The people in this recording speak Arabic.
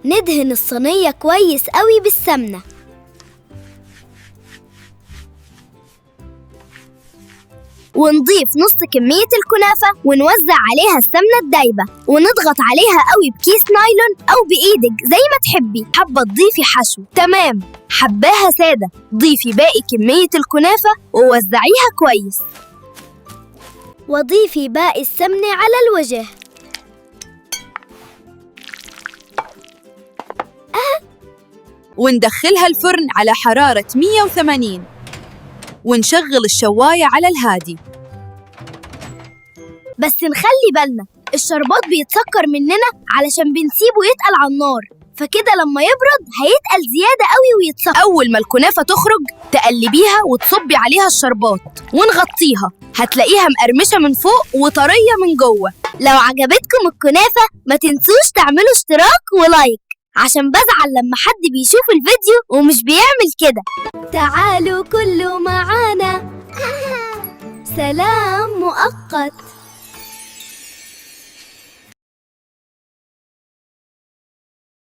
ندهن الصينية كويس قوي بالسمنة، ونضيف نص كمية الكنافة ونوزع عليها السمنة الدايبة، ونضغط عليها قوي بكيس نايلون أو بإيدك زي ما تحبي. حابة تضيفي حشو؟ تمام. حباها سادة، ضيفي باقي كمية الكنافة ووزعيها كويس، وضيفي باقي السمنة على الوجه. وندخلها الفرن على حرارة 180، ونشغل الشواية على الهادي. بس نخلي بالنا الشربات بيتسكر مننا علشان بنسيبه يتقل على النار، فكده لما يبرد هيتقل زيادة قوي ويتسكر. أول ما الكنافة تخرج تقلبيها وتصبي عليها الشربات ونغطيها، هتلاقيها مقرمشة من فوق وطرية من جوه. لو عجبتكم الكنافة ما تنسوش تعملوا اشتراك ولايك، عشان بزعل لما حد بيشوف الفيديو ومش بيعمل كده. تعالوا كلوا معانا، سلام مؤقت.